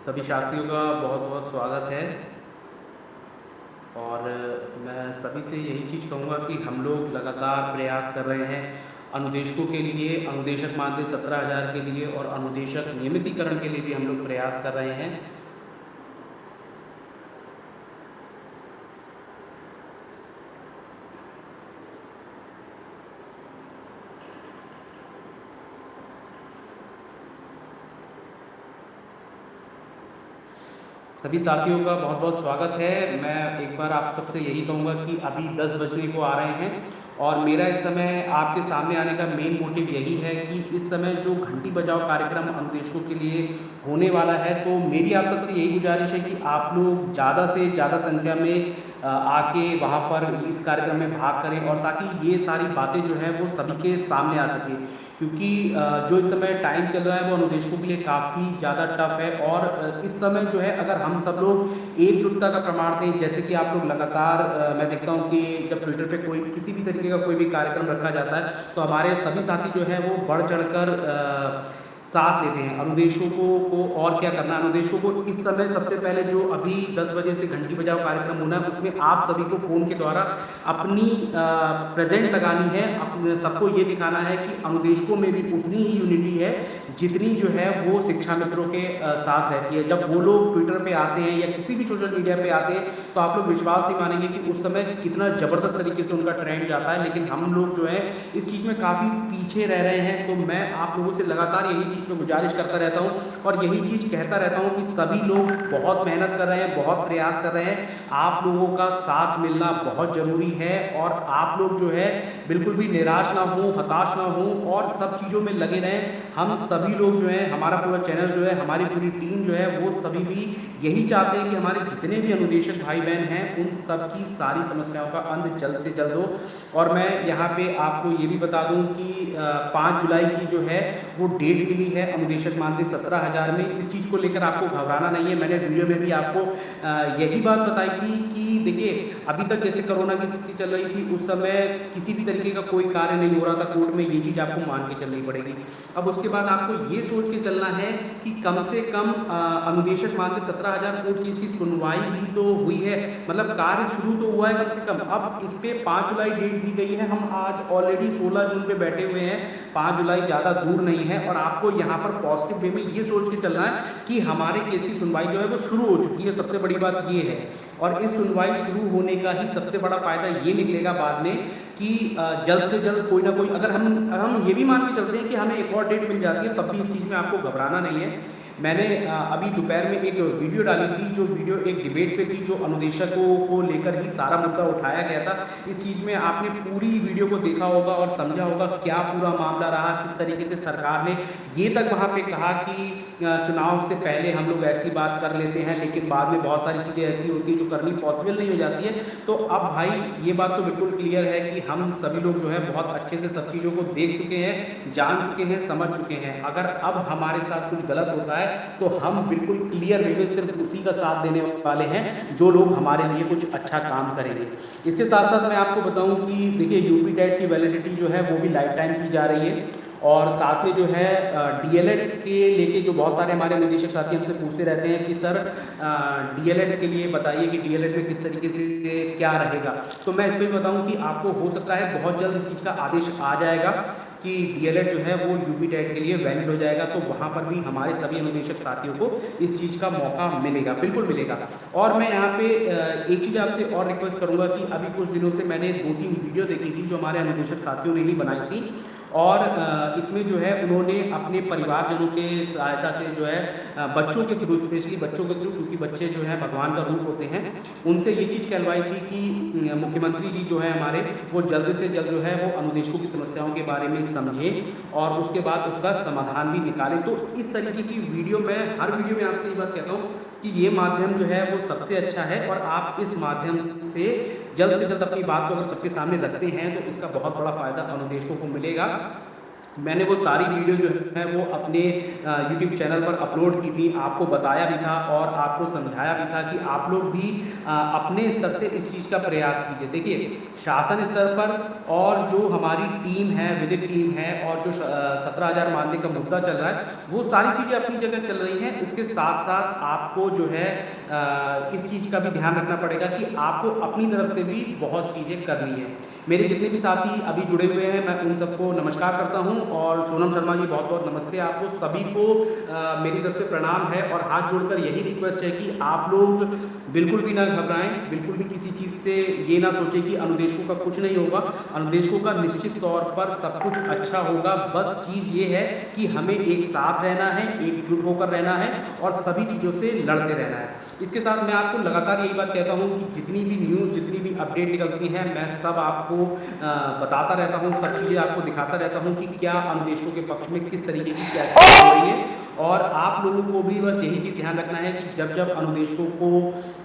सभी साथियों का बहुत बहुत स्वागत है। और मैं सभी से यही चीज़ कहूँगा कि हम लोग लगातार प्रयास कर रहे हैं अनुदेशकों के लिए, अनुदेशक मानदेय 17,000 के लिए और अनुदेशक नियमितीकरण के लिए भी हम लोग प्रयास कर रहे हैं। सभी साथियों का बहुत बहुत स्वागत है। मैं एक बार आप सबसे यही कहूँगा कि अभी 10 बजने को आ रहे हैं और मेरा इस समय आपके सामने आने का मेन मोटिव यही है कि इस समय जो घंटी बजाओ कार्यक्रम अनुदेशकों के लिए होने वाला है, तो मेरी आप सबसे यही गुजारिश है कि आप लोग ज़्यादा से ज़्यादा संख्या में आके वहाँ पर इस कार्यक्रम में भाग करें और ताकि ये सारी बातें जो हैं वो सभी के सामने आ सके, क्योंकि जो इस समय टाइम चल रहा है वो अनुदेशकों के लिए काफ़ी ज़्यादा टफ है। और इस समय जो है अगर हम सब लोग एकजुटता का प्रमाण दें, जैसे कि आप लोग लगातार मैं देखता हूँ कि जब ट्विटर पे कोई किसी भी तरीके का कोई भी कार्यक्रम रखा जाता है तो हमारे सभी साथी जो है वो बढ़ चढ़कर साथ लेते हैं। अनुदेशकों को और क्या करना है, अनुदेशकों को इस समय सबसे पहले जो अभी 10 बजे से घंटी बजाओ कार्यक्रम होना है उसमें आप सभी को फ़ोन के द्वारा अपनी प्रेजेंट लगानी है, अपने सबको ये दिखाना है कि अनुदेशकों में भी उतनी ही यूनिटी है जितनी जो है वो शिक्षा मित्रों के साथ रहती है। जब वो लोग ट्विटर पे आते हैं या किसी भी सोशल मीडिया पे आते हैं तो आप लोग विश्वास नहीं मानेंगे कि उस समय कितना ज़बरदस्त तरीके से उनका ट्रेंड जाता है, लेकिन हम लोग जो है इस चीज़ में काफ़ी पीछे रह रहे हैं। तो मैं आप लोगों से लगातार यही चीज़ में गुजारिश करता रहता हूँ और यही चीज़ कहता रहता हूँ कि सभी लोग बहुत मेहनत कर रहे हैं, बहुत प्रयास कर रहे हैं। आप लोगों का साथ मिलना बहुत ज़रूरी है और आप लोग जो है बिल्कुल भी निराश ना हो, हताश ना हो और सब चीज़ों में लगे रहें। हम सभी लोग जो है, हमारा पूरा चैनल जो है, हमारी पूरी टीम जो है वो सभी भी यही चाहते हैं कि हमारे जितने भी अनुदेशक भाई बहन हैं उन सब की सारी समस्याओं का अंत जल्द से जल्द हो। और मैं यहाँ पे आपको ये भी बता दूँ कि 5 जुलाई की जो है वो डेट मिली है अनुदेशक मानदेय 17,000 में। इस चीज़ को लेकर आपको घबराना नहीं है। मैंने वीडियो में भी आपको यही बात बताई थी कि देखिए अभी तक जैसे कोरोना की स्थिति चल रही थी उस समय किसी भी तरीके का कोई कार्य नहीं हो रहा था कोर्ट में, ये चीज़ आपको मान के चलनी पड़ेगी। अब उसके बाद आपको ये सोच के चलना है कि कम से कम अनुदेशक मानदेय 17,000 कोर्ट की इसकी सुनवाई भी तो हुई है, मतलब कार्य शुरू तो हुआ है कम से कम। अब इस पे 5 जुलाई डेट दी गई है, हम आज ऑलरेडी 16 जून पे बैठे हुए हैं। 5 जुलाई ज़्यादा दूर नहीं है और आपको यहाँ पर पॉजिटिव वे में ये सोच के चलना है कि हमारे केस की सुनवाई जो है वो शुरू हो चुकी है। सबसे बड़ी बात ये है और इस सुनवाई शुरू होने का ही सबसे बड़ा फायदा ये निकलेगा बाद में कि जल्द से जल्द कोई ना कोई, अगर हम ये भी मान के चलते हैं कि हमें एक और डेट मिल जाती है तब भी इस चीज़ में आपको घबराना नहीं है। मैंने अभी दोपहर में एक वीडियो डाली थी, जो वीडियो एक डिबेट पे थी, जो अनुदेशकों को लेकर ही सारा मुद्दा उठाया गया था। इस चीज़ में आपने पूरी वीडियो को देखा होगा और समझा होगा क्या पूरा मामला रहा, किस तरीके से सरकार ने ये तक वहाँ पे कहा कि चुनाव से पहले हम लोग ऐसी बात कर लेते हैं लेकिन बाद में बहुत सारी चीज़ें ऐसी होती हैं जो करनी पॉसिबल नहीं हो जाती है। तो अब भाई ये बात तो बिल्कुल क्लियर है कि हम सभी लोग जो है बहुत अच्छे से सब चीज़ों को देख चुके हैं, जान चुके हैं, समझ चुके हैं। अगर अब हमारे साथ कुछ गलत होता है तो हम बिल्कुल क्लियर वे में सिर्फ उसी का साथ देने वाले हैं जो लोग हमारे लिए कुछ अच्छा काम करेंगे। इसके साथ साथ मैं आपको बताऊं कि देखिए यूपी टेट की वैलिडिटी जो है वो भी लाइफ टाइम की जा रही है और साथ में जो है डीएलएड के लेके जो बहुत सारे हमारे निदेशक साथी हमसे पूछते रहते हैं कि सर डीएलएड के लिए बताइए कि डीएलएड में किस तरीके से क्या रहेगा। तो मैं इस पर बताऊँ कि आपको हो सकता है बहुत जल्द इस चीज़ का आदेश आ जाएगा कि डीएलएड जो है वो यूपी टेट के लिए वैलिड हो जाएगा। तो वहाँ पर भी हमारे सभी अनुदेशक साथियों को इस चीज़ का मौका मिलेगा, बिल्कुल मिलेगा। और मैं यहाँ पे एक चीज़ आपसे और रिक्वेस्ट करूँगा कि अभी कुछ दिनों से मैंने 2-3 वीडियो देखी थी जो हमारे अनुदेशक साथियों ने ही बनाई थी और इसमें जो है उन्होंने अपने परिवारजनों के सहायता से जो है बच्चों के थ्रू, स्पेशली बच्चों के थ्रू, क्योंकि बच्चे जो है भगवान का रूप होते हैं, उनसे ये चीज़ कहलवाई थी कि मुख्यमंत्री जी जो है हमारे वो जल्द से जल्द जो है वो अनुदेशकों की समस्याओं के बारे में समझें और उसके बाद उसका समाधान भी निकालें। तो इस तरीके की वीडियो मैं हर वीडियो में आपसे ये बात कहता हूँ कि ये माध्यम जो है वो सबसे अच्छा है और आप इस माध्यम से जल्द से जल्द अपनी बात को अगर सबके सामने रखते हैं तो इसका बहुत बड़ा फायदा अनुदेशकों को मिलेगा। मैंने वो सारी वीडियो जो है वो अपने YouTube चैनल पर अपलोड की थी, आपको बताया भी था और आपको समझाया भी था कि आप लोग भी अपने स्तर से इस चीज़ का प्रयास कीजिए। देखिए शासन स्तर पर और जो हमारी टीम है, विधिक टीम है, और जो 17,000 मानदेय का मुद्दा चल रहा है, वो सारी चीज़ें अपनी जगह चल रही हैं। इसके साथ साथ आपको जो है इस चीज़ का भी ध्यान रखना पड़ेगा कि आपको अपनी तरफ से भी बहुत चीज़ें करनी है। मेरे जितने भी साथी अभी जुड़े हुए हैं, मैं उन सबको नमस्कार करता हूं, और सोनम शर्मा जी बहुत बहुत नमस्ते आपको सभी को। मेरी तरफ से प्रणाम है, और हाथ जोड़कर यही रिक्वेस्ट है कि आप लोग बिल्कुल भी ना घबराएं, बिल्कुल भी किसी चीज़ से ये ना सोचें कि अनुदेशकों का कुछ नहीं होगा। अनुदेशकों का निश्चित तौर पर सब कुछ अच्छा होगा। बस चीज़ ये है कि हमें एक साथ रहना है, एकजुट होकर रहना है, और सभी चीज़ों से लड़ते रहना है। इसके साथ मैं आपको लगातार यही बात कहता हूँ कि जितनी भी न्यूज़, जितनी भी अपडेट निकलती है, मैं सब आपको बताता रहता हूँ, सब चीज़ें आपको दिखाता रहता हूँ कि क्या अनुदेशकों के पक्ष में किस तरीके की क्या चीज़ हो रही है। और आप लोगों को भी बस यही चीज़ ध्यान रखना है कि जब जब अनुदेशकों को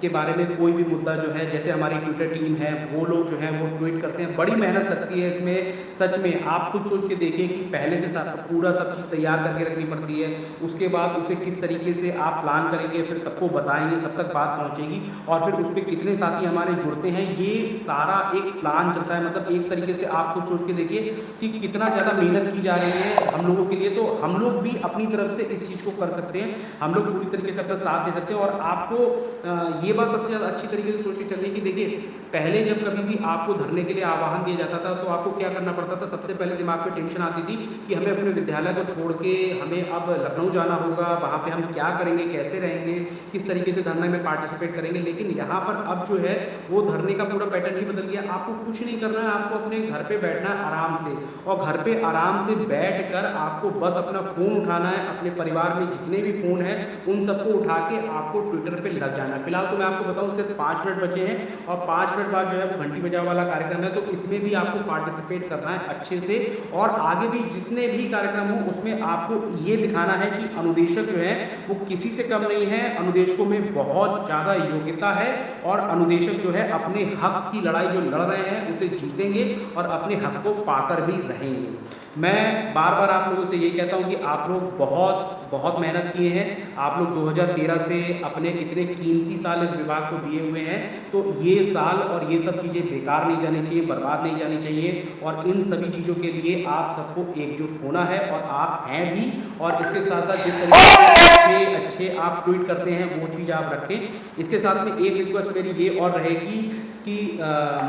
के बारे में कोई भी मुद्दा जो है, जैसे हमारी ट्विटर टीम है, वो लोग जो है वो ट्वीट करते हैं, बड़ी मेहनत लगती है इसमें। सच में आप खुद सोच के देखिए कि पहले से पूरा सब चीज़ तैयार करके रखनी पड़ती है, उसके बाद उसे किस तरीके से आप प्लान करेंगे, फिर सबको बताएंगे, सब तक बात पहुँचेगी, और फिर उस पर कितने साथी हमारे जुड़ते हैं, ये सारा एक प्लान चलता है। मतलब एक तरीके से आप खुद सोच के देखिए कि कितना ज़्यादा मेहनत की जा रही है हम लोगों के लिए। तो हम लोग भी अपनी तरफ से इस चीज़ को कर सकते हैं, हम लोग पूरी तरीके से अपना साथ दे सकते हैं। और आपको ये बात सबसे ज़्यादा अच्छी तरीके से सोच के चलनी कि देखिए, पहले जब कभी भी आपको धरने के लिए आह्वान दिया जाता था, तो आपको क्या करना पड़ता था? सबसे पहले दिमाग में टेंशन आती थी कि हमें अपने विद्यालय को छोड़ के हमें अब लखनऊ जाना होगा, वहाँ पे हम क्या करेंगे, कैसे रहेंगे, किस तरीके से धरने में पार्टिसिपेट करेंगे। लेकिन यहाँ पर अब जो है वो धरने का पूरा पैटर्न ही बदल गया। आपको कुछ नहीं करना है, आपको अपने घर पे बैठना है आराम से, और घर पे आराम से बैठकर आपको बस अपना फ़ोन उठाना है, अपने परिवार में जितने भी फ़ोन हैं उन सबको उठा के आपको ट्विटर पे लग जाना है। फिलहाल तो मैं आपको बताऊं सिर्फ 5 मिनट बचे हैं, और 5 मिनट बाद जो है वो घंटी बजाओ वाला कार्यक्रम है, तो इसमें भी आपको पार्टिसिपेट करना है अच्छे से। और आगे भी जितने भी कार्यक्रम हो उसमें आपको ये दिखाना है कि अनुदेशक जो है वो किसी से कम नहीं है, अनुदेशकों में बहुत ज़्यादा योग्यता है, और अनुदेशक जो है अपने हक की लड़ाई जो लड़ रहे हैं उसे जीतेंगे, और अपने हक को पाकर भी रहेंगे। मैं बार बार आप लोगों से ये कहता हूँ कि आप लोग बहुत बहुत मेहनत किए हैं। आप लोग 2013 से अपने इतने कीमती साल इस विभाग को दिए हुए हैं, तो ये साल और ये सब चीज़ें बेकार नहीं जानी चाहिए, बर्बाद नहीं जानी चाहिए। और इन सभी चीज़ों के लिए आप सबको एकजुट होना है, और आप हैं भी। और इसके साथ साथ जिस तरीके से अच्छे आप ट्वीट करते हैं वो चीज़ आप रखें। इसके साथ में एक रिक्वेस्ट मेरी ये और रहेगी कि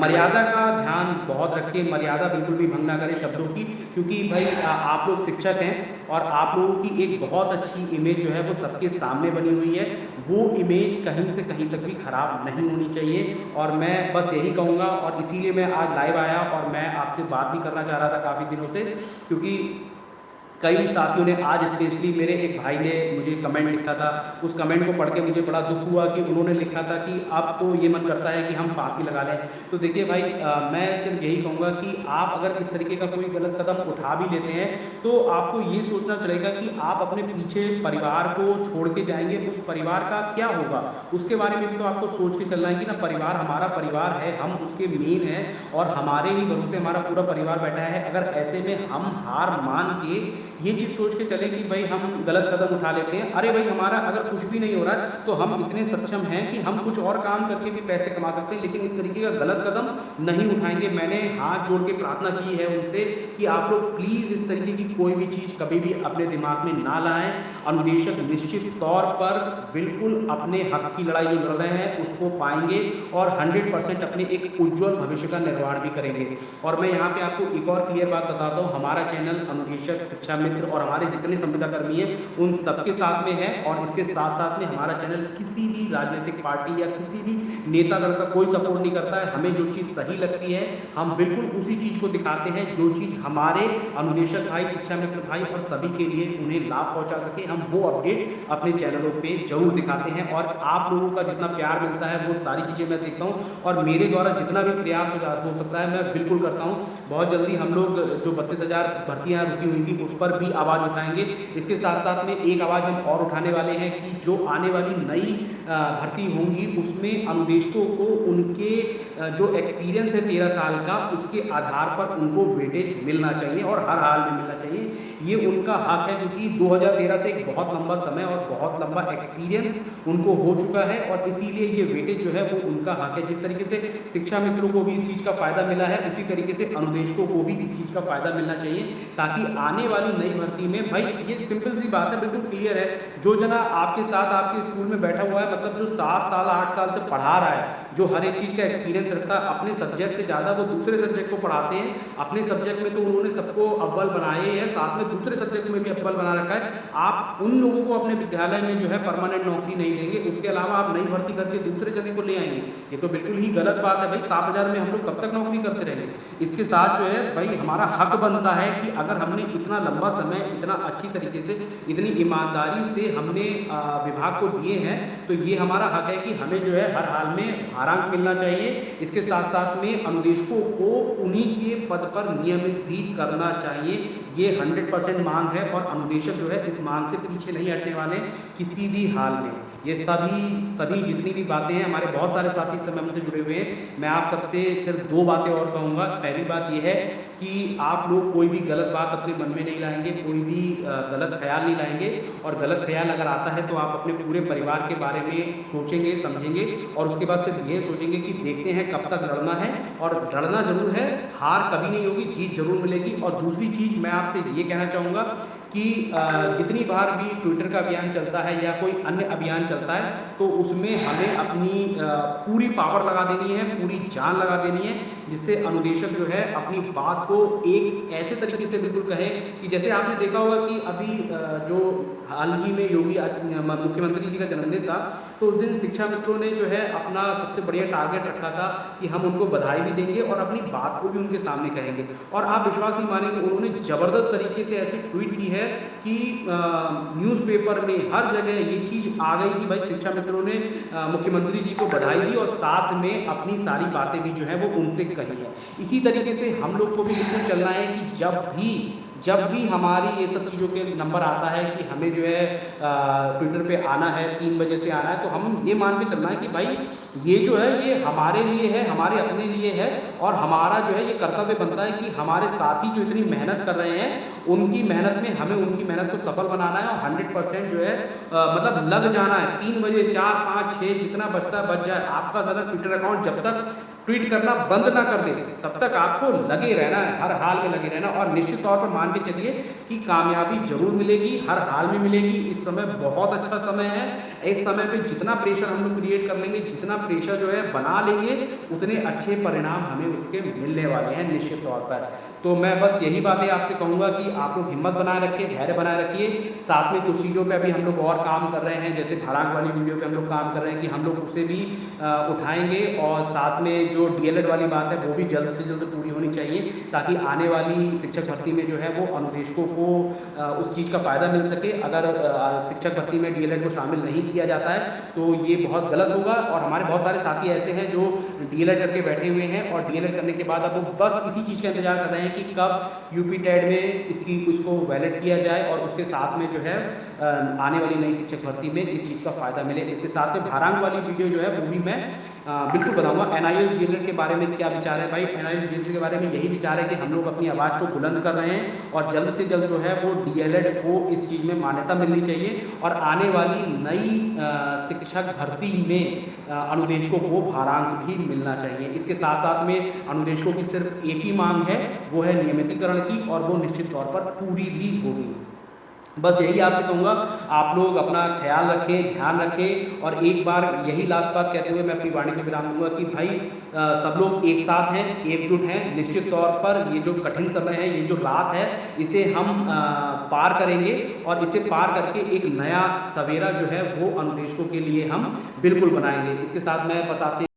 मर्यादा का ध्यान बहुत रखें, मर्यादा बिल्कुल भी भंग ना करें शब्दों की, क्योंकि भाई आप लोग शिक्षक हैं, और आप लोगों की एक बहुत अच्छी इमेज जो है वो सबके सामने बनी हुई है। वो इमेज कहीं से कहीं तक भी खराब नहीं होनी चाहिए। और मैं बस यही कहूँगा, और इसीलिए मैं आज लाइव आया, और मैं आपसे बात भी करना चाह रहा था काफ़ी दिनों से, क्योंकि कई साथियों ने आज स्पेशली मेरे एक भाई ने मुझे कमेंट लिखा था। उस कमेंट को पढ़ के मुझे बड़ा दुख हुआ कि उन्होंने लिखा था कि अब तो ये मन करता है कि हम फांसी लगा लें। तो देखिए भाई, मैं सिर्फ यही कहूँगा कि आप अगर इस तरीके का कोई गलत कदम उठा भी लेते हैं, तो आपको ये सोचना चलेगा कि आप अपने पीछे परिवार को छोड़ के जाएंगे, उस परिवार का क्या होगा, उसके बारे में भी तो आपको सोच के चलना है कि ना, परिवार हमारा परिवार है, हम उसके मेन हैं, और हमारे ही भरोसे हमारा पूरा परिवार बैठा है। अगर ऐसे में हम हार मान के ये चीज़ सोच के चले कि भाई हम गलत कदम उठा लेते हैं, अरे भाई हमारा अगर कुछ भी नहीं हो रहा है तो हम इतने सक्षम हैं कि हम कुछ और काम करके भी पैसे कमा सकते हैं, लेकिन इस तरीके का गलत कदम नहीं उठाएंगे। मैंने हाथ जोड़ के प्रार्थना की है उनसे कि आप लोग प्लीज़ इस तरीके की कोई भी चीज़ कभी भी अपने दिमाग में ना लाएं। अनुदेशक निश्चित तौर पर बिल्कुल अपने हक की लड़ाई जो लड़ रहे हैं उसको पाएंगे, और 100% अपने एक उज्ज्वल भविष्य का निर्माण भी करेंगे। और मैं यहाँ पे आपको एक और क्लियर बात बताता हूँ, हमारा चैनल अनुदेशक शिक्षा मित्र और हमारे जितने संविदा कर्मी हैं उन सबके साथ में है, और इसके साथ साथ में हमारा चैनल किसी भी राजनीतिक पार्टी या किसी भी नेता दल का कोई सपोर्ट नहीं करता है। हमें जो चीज़ सही लगती है हम बिल्कुल उसी चीज़ को दिखाते हैं, जो चीज़ हमारे अनुदेशक भाई, शिक्षा मित्र भाई और सभी के लिए उन्हें लाभ पहुंचा सके, हम वो अपडेट अपने चैनलों पे जरूर दिखाते हैं। और आप लोगों का जितना प्यार मिलता है वो सारी चीज़ें मैं देखता हूँ, और मेरे द्वारा जितना भी प्रयास हो सकता है मैं बिल्कुल करता हूँ। बहुत जल्दी हम लोग जो 32,000 भर्तियाँ रुकी हुई थी उस पर भी आवाज़ उठाएंगे। इसके साथ साथ में एक आवाज़ हम और उठाने वाले हैं कि जो आने वाली नई भर्ती होंगी उसमें अनुदेशकों को उनके जो एक्सपीरियंस है 13 साल का, उसके आधार पर उनको वेटेज मिलना चाहिए और हर हाल में मिलना चाहिए। ये उनका हक है, क्योंकि 2013 से एक बहुत लंबा समय और बहुत लंबा एक्सपीरियंस उनको हो चुका है और इसीलिए ये वेटेज जो है वो उनका हक है। जिस तरीके से शिक्षा मित्रों को भी इस चीज़ का फ़ायदा मिला है, उसी तरीके से अनुदेशकों को भी इस चीज़ का फ़ायदा मिलना चाहिए, ताकि आने वाली नई भर्ती में, भाई ये सिंपल सी बात है, बिल्कुल क्लियर है, जो जना आपके साथ आपके स्कूल में बैठा हुआ है, मतलब जो 7 साल 8 साल से पढ़ा रहा है, जो हर एक चीज़ का एक्सपीरियंस रखता है, अपने सब्जेक्ट से ज़्यादा वो दूसरे सब्जेक्ट को पढ़ाते हैं। अपने सब्जेक्ट में तो उन्होंने सबको अव्वल बनाए ही है, साथ में दूसरे सब्जेक्ट में भी अव्वल बना रखा है। आप उन लोगों को अपने विद्यालय में जो है परमानेंट नौकरी नहीं देंगे, उसके अलावा आप नई भर्ती करके दूसरे जगह को ले आएंगे, ये तो बिल्कुल ही गलत बात है। भाई 7,000 में हम लोग कब तक नौकरी करते रहेंगे? इसके साथ जो है भाई हमारा हक बनता है कि अगर हमने इतना लंबा समय इतना अच्छी तरीके से इतनी ईमानदारी से हमने विभाग को दिए हैं, तो ये हमारा हक है कि हमें जो है हर हाल में भारांक मिलना चाहिए। इसके साथ साथ में अनुदेशकों को उन्हीं के पद पर नियमित भी करना चाहिए, ये 100% मांग है और अनुदेशक जो है इस मांग से पीछे नहीं हटने वाले किसी भी हाल में। ये सभी जितनी भी बातें हैं, हमारे बहुत सारे साथी इस समय हमसे जुड़े हुए हैं। मैं आप सबसे सिर्फ 2 बातें और कहूँगा। पहली बात यह है कि आप लोग कोई भी गलत बात अपने मन में नहीं लाएंगे, कोई भी गलत ख्याल नहीं लाएंगे, और गलत ख्याल अगर आता है तो आप अपने पूरे परिवार के बारे में सोचेंगे समझेंगे और उसके बाद सिर्फ ये सोचेंगे कि देखते हैं कब तक लड़ना है, और लड़ना जरूर है, हार कभी नहीं होगी, जीत जरूर मिलेगी। और दूसरी चीज़ मैं आपसे ये कहना चाहूँगा कि जितनी बार भी ट्विटर का अभियान चलता है या कोई अन्य अभियान चलता है, तो उसमें हमें अपनी पूरी पावर लगा देनी है, पूरी जान लगा देनी है, जिससे अनुदेशक जो है अपनी बात को एक ऐसे तरीके से बिल्कुल कहे कि जैसे आपने देखा होगा कि अभी जो हाल ही में योगी मुख्यमंत्री जी का जन्मदिन था, तो उस दिन शिक्षा मित्रों ने जो है अपना सबसे बढ़िया टारगेट रखा था कि हम उनको बधाई भी देंगे और अपनी बात को भी उनके सामने कहेंगे। और आप विश्वास नहीं मानेंगे, उन्होंने ज़बरदस्त तरीके से ऐसी ट्वीट की है कि न्यूज़पेपर में हर जगह ये चीज़ आ गई कि भाई शिक्षा मित्रों ने मुख्यमंत्री जी को बधाई दी और साथ में अपनी सारी बातें भी जो है वो उनसे कही है। इसी तरीके से हम लोग को भी बिल्कुल चलना है कि जब भी हमारी ये सब चीज़ों के नंबर आता है कि हमें जो है ट्विटर पे आना है, 3 बजे से आना है, तो हम ये मान के चलना है कि भाई ये जो है ये हमारे लिए है, हमारे अपने लिए है, और हमारा जो है ये कर्तव्य बनता है कि हमारे साथी जो इतनी मेहनत कर रहे हैं, उनकी मेहनत में हमें उनकी मेहनत को सफल बनाना है और 100% जो है मतलब लग जाना है। 3 बजे 4, 5, 6 जितना बचता बच जाए। आपका ज़्यादा ट्विटर अकाउंट जब तक ट्वीट करना बंद ना कर दे, तब तक आपको लगे रहना है, हर हाल में लगे रहना, और निश्चित तौर पर मान के चलिए कि कामयाबी जरूर मिलेगी, हर हाल में मिलेगी। इस समय बहुत अच्छा समय है। इस समय पे जितना प्रेशर हम लोग क्रिएट कर लेंगे, जितना प्रेशर जो है बना लेंगे, उतने अच्छे परिणाम हमें उसके मिलने वाले हैं निश्चित तौर पर। तो मैं बस यही बातें आपसे कहूँगा कि आप लोग हिम्मत बनाए रखिए, धैर्य बनाए रखिए। साथ में कुछ चीज़ों पे अभी हम लोग और काम कर रहे हैं, जैसे भारांक वाली वीडियो पे हम लोग काम कर रहे हैं कि हम लोग उसे भी उठाएंगे, और साथ में जो डीएलएड वाली बात है वो भी जल्द से जल्द पूरी होनी चाहिए, ताकि आने वाली शिक्षक भर्ती में जो है वो अनुदेशकों को उस चीज़ का फ़ायदा मिल सके। अगर शिक्षक भर्ती में डीएलएड को शामिल नहीं किया जाता है तो ये बहुत गलत होगा। और हमारे बहुत सारे साथी ऐसे हैं जो डीएलएड करके बैठे हुए हैं, और डीएलएड करने के बाद अब वो बस इसी चीज़ का इंतजार कर रहे हैं कि कब यूपी टेट में इसको वैलिड किया जाए, और उसके साथ में जो है आने वाली नई शिक्षक भर्ती में इस चीज़ का फ़ायदा मिले। इसके साथ में भारांक वाली वीडियो जो है वो भी मैं बिल्कुल बताऊंगा। एनआईओएस डीएलएड के बारे में क्या विचार है? भाई एनआईओएस डीएलएड के बारे में यही विचार है कि हम लोग अपनी आवाज़ को बुलंद कर रहे हैं, और जल्द से जल्द जो है वो डीएलएड को इस चीज़ में मान्यता मिलनी चाहिए, और आने वाली नई शिक्षक भर्ती में अनुदेशकों को भारांक भी मिलना चाहिए। इसके साथ साथ में अनुदेशकों की सिर्फ एक ही मांग है, वो है नियमितीकरण की, और वो निश्चित तौर पर पूरी भी होगी। बस यही आपसे कहूँगा, आप लोग अपना ख्याल रखें, ध्यान रखें, और एक बार यही लास्ट बात कहते हुए मैं अपनी वाणी को विराम दूंगा कि भाई सब लोग एक साथ हैं, एकजुट हैं। निश्चित तौर पर ये जो कठिन समय है, ये जो रात है, इसे हम पार करेंगे, और इसे पार करके एक नया सवेरा जो है वो अनुदेशकों के लिए हम बिल्कुल बनाएंगे। इसके साथ मैं बस आपसे